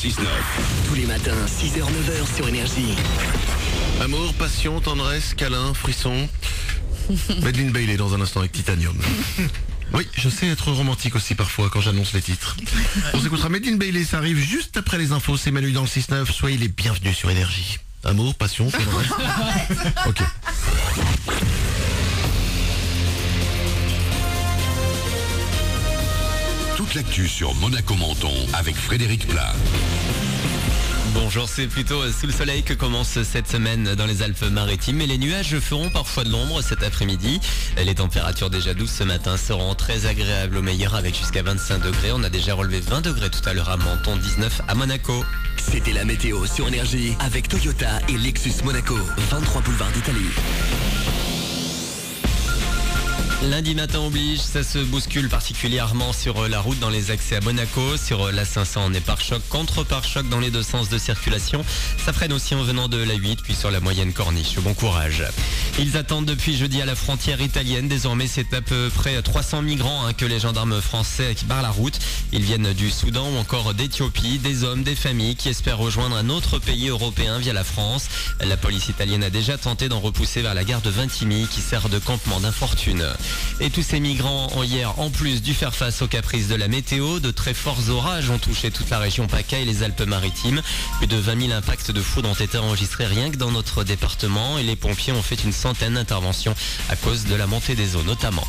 6-9. Tous les matins, 6h-9h sur Énergie. Amour, passion, tendresse, câlin, frisson. Madeleine Bailey dans un instant avec Titanium. Oui, je sais être romantique aussi parfois quand j'annonce les titres. On s'écoutera Madeleine Bailey, ça arrive juste après les infos. C'est Manu dans le 6-9. Soyez les bienvenus sur Énergie. Amour, passion, tendresse. Ok. Toute l'actu sur Monaco-Menton avec Frédéric Plat. Bonjour, c'est plutôt sous le soleil que commence cette semaine dans les Alpes-Maritimes et les nuages feront parfois de l'ombre cet après-midi. Les températures déjà douces ce matin seront très agréables au meilleur avec jusqu'à 25 degrés. On a déjà relevé 20 degrés tout à l'heure à Menton, 19 à Monaco. C'était la météo sur Énergie avec Toyota et Lexus Monaco, 23 boulevard d'Italie. Lundi matin oblige, ça se bouscule particulièrement sur la route dans les accès à Monaco. Sur la 500, on est pare-choc, contre pare-choc dans les deux sens de circulation. Ça freine aussi en venant de la 8, puis sur la moyenne corniche. Bon courage. Ils attendent depuis jeudi à la frontière italienne. Désormais, c'est à peu près 300 migrants que les gendarmes français qui barrent la route. Ils viennent du Soudan ou encore d'Éthiopie. Des hommes, des familles qui espèrent rejoindre un autre pays européen via la France. La police italienne a déjà tenté d'en repousser vers la gare de Vintimille qui sert de campement d'infortune. Et tous ces migrants ont hier en plus dû faire face aux caprices de la météo. De très forts orages ont touché toute la région PACA et les Alpes-Maritimes. Plus de 20 000 impacts de foudre ont été enregistrés rien que dans notre département et les pompiers ont fait une centaine d'interventions à cause de la montée des eaux notamment.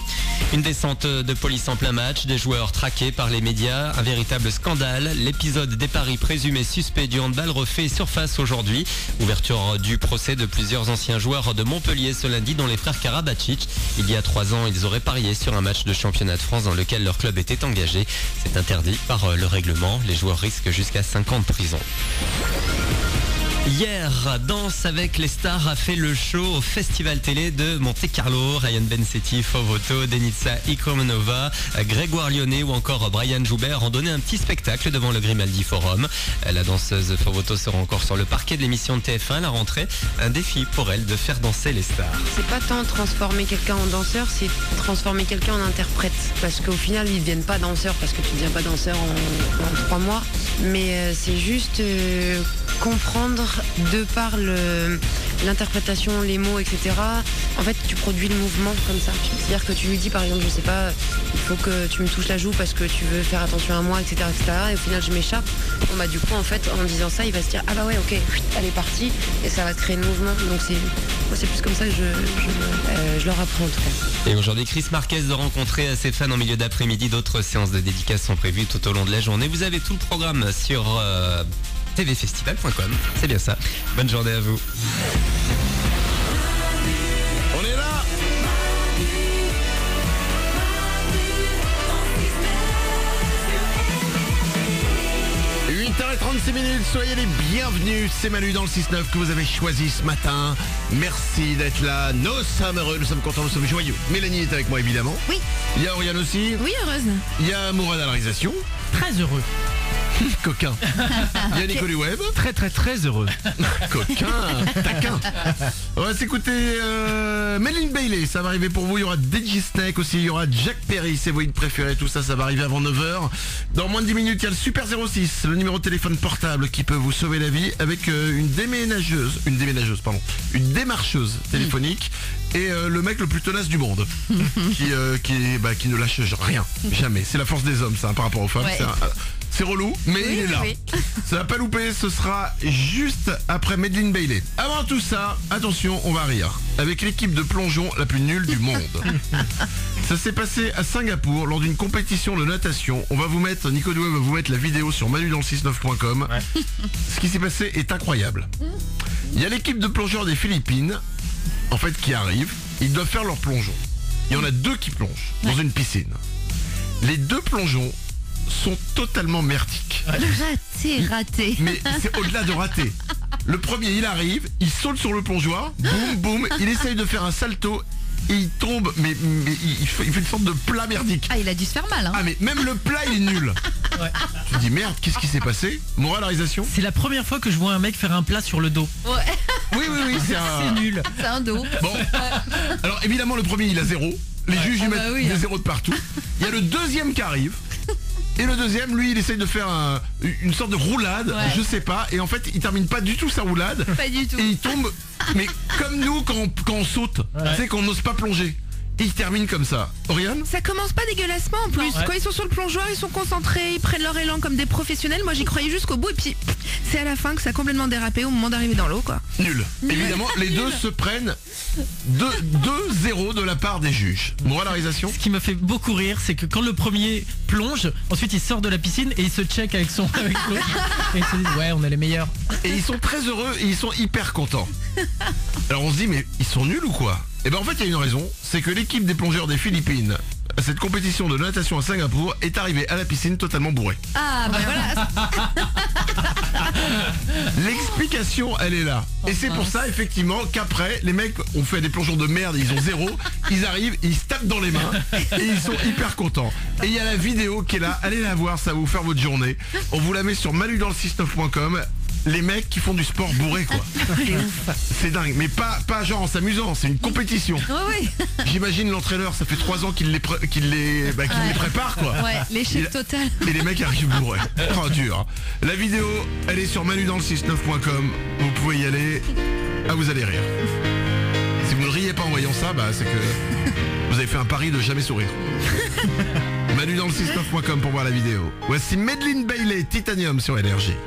Une descente de police en plein match, des joueurs traqués par les médias, un véritable scandale. L'épisode des paris présumés suspects du handball refait surface aujourd'hui. Ouverture du procès de plusieurs anciens joueurs de Montpellier ce lundi dont les frères Karabatic. Il y a 3 ans, ils auraient parié sur un match de championnat de France dans lequel leur club était engagé. C'est interdit par le règlement. Les joueurs risquent jusqu'à 5 ans de prison. Hier, Danse avec les stars a fait le show au Festival Télé de Monte-Carlo. Ryan Bensetti, Fovoto, Denitsa Ikomenova, Grégoire Lyonnais ou encore Brian Joubert ont donné un petit spectacle devant le Grimaldi Forum. La danseuse Fovoto sera encore sur le parquet de l'émission de TF1 à la rentrée. Un défi pour elle de faire danser les stars. C'est pas tant transformer quelqu'un en danseur, c'est transformer quelqu'un en interprète. Parce qu'au final, ils ne deviennent pas danseurs, parce que tu ne deviens pas danseur en 3 mois. Mais c'est juste comprendre de par l'interprétation, les mots, etc. En fait, tu produis le mouvement comme ça. C'est-à-dire que tu lui dis, par exemple, je sais pas, il faut que tu me touches la joue parce que tu veux faire attention à moi, etc., etc. Et au final, je m'échappe. Bon, bah, du coup, en fait, en disant ça, il va se dire, ah bah ouais, ok, elle est partie. Et ça va te créer le mouvement. Donc, c'est plus comme ça que je leur apprends, en tout cas. Et aujourd'hui, Chris Marquez de rencontrer ses fans en milieu d'après-midi. D'autres séances de dédicaces sont prévues tout au long de la journée. Vous avez tout le programme sur tvfestival.com. C'est bien ça. Bonne journée à vous. On est là. – 8h36, soyez les bienvenus, c'est Manu dans le 6-9 que vous avez choisi ce matin. Merci d'être là, nous sommes heureux, nous sommes contents, nous sommes joyeux. Mélanie est avec moi évidemment. Oui. Il y a Oriane aussi. Oui, heureuse. Il y a Mourad à la réalisation. Très heureux. Coquin. Il y a Nicolas Webb. Très très très heureux. Coquin, taquin. On va s'écouter Madeleine Bailey, ça va arriver pour vous. Il y aura DJ Snake aussi, il y aura Jack Perry, c'est vos hits préférés, tout ça, ça va arriver avant 9h. Dans moins de 10 minutes, il y a le Super 06, le numéro de téléphone portable qui peut vous sauver la vie avec une démarcheuse téléphonique et le mec le plus tenace du monde qui ne lâche rien, jamais. C'est la force des hommes, ça, par rapport aux femmes. Ouais. C'est relou, mais il est là. Oui. Ça va pas louper, ce sera juste après Madeleine Bailey. Avant tout ça, attention, on va rire. Avec l'équipe de plongeon la plus nulle du monde. Ça s'est passé à Singapour lors d'une compétition de natation. On va vous mettre, Nico Doué va vous mettre la vidéo sur manudansle69.com. Ouais. Ce qui s'est passé est incroyable. Il y a l'équipe de plongeurs des Philippines, en fait, qui arrive. Ils doivent faire leur plongeon. Il y en a 2 qui plongent dans une piscine. Les 2 plongeons sont totalement merdiques. Raté. Mais c'est au-delà de raté. Le premier, il arrive, il saute sur le plongeoir, boum, boum, il essaye de faire un salto et il tombe, mais il fait une sorte de plat merdique. Ah, il a dû se faire mal, hein. Ah, mais même le plat, il est nul. Ouais. Tu te dis, merde, qu'est-ce qui s'est passé? Moralisation? C'est la première fois que je vois un mec faire un plat sur le dos. Ouais, Oui, C'est nul. c'est un dos. Bon, alors évidemment, le premier, il a 0. Les juges, ils bah mettent oui, des 0 de partout. Il y a le deuxième qui arrive. Et le deuxième, lui, il essaye de faire une sorte de roulade, Ouais. je sais pas. Et en fait, il termine pas du tout sa roulade. Pas du tout. Et il tombe, mais comme nous quand on saute, tu sais qu'on n'ose pas plonger. Et il termine comme ça. Oriane? Ça commence pas dégueulassement en plus. Ouais. Quand ils sont sur le plongeoir, ils sont concentrés, ils prennent leur élan comme des professionnels. Moi j'y croyais jusqu'au bout et puis c'est à la fin que ça a complètement dérapé au moment d'arriver dans l'eau quoi. Nul. Évidemment, les deux se prennent 2-0 de la part des juges. Moralisation? Ce qui me fait beaucoup rire, c'est que quand le premier plonge, ensuite il sort de la piscine et il se check avec l'autre. Et ils se disent ouais, on est les meilleurs. Et ils sont très heureux et ils sont hyper contents. Alors on se dit mais ils sont nuls ou quoi? Et ben en fait il y a une raison, c'est que l'équipe des plongeurs des Philippines à cette compétition de natation à Singapour est arrivée à la piscine totalement bourrée. Ah, bah voilà. L'explication elle est là. Et c'est pour ça effectivement qu'après les mecs ont fait des plongeons de merde, ils ont 0, ils arrivent, ils se tapent dans les mains et ils sont hyper contents. Et il y a la vidéo qui est là, allez la voir, ça va vous faire votre journée. On vous la met sur manudansle69.com. Les mecs qui font du sport bourré quoi. C'est dingue, mais pas genre en s'amusant, c'est une compétition. Oui. J'imagine l'entraîneur, ça fait 3 ans qu'il les prépare quoi. Ouais, l'échec total. Et les mecs arrivent bourrés. Oh dur. La vidéo, elle est sur manudansle69.com. Vous pouvez y aller. Ah, vous allez rire. Si vous ne riez pas en voyant ça, bah c'est que vous avez fait un pari de jamais sourire. manudansle69.com pour voir la vidéo. Voici Madeline Bailey, Titanium sur Énergie.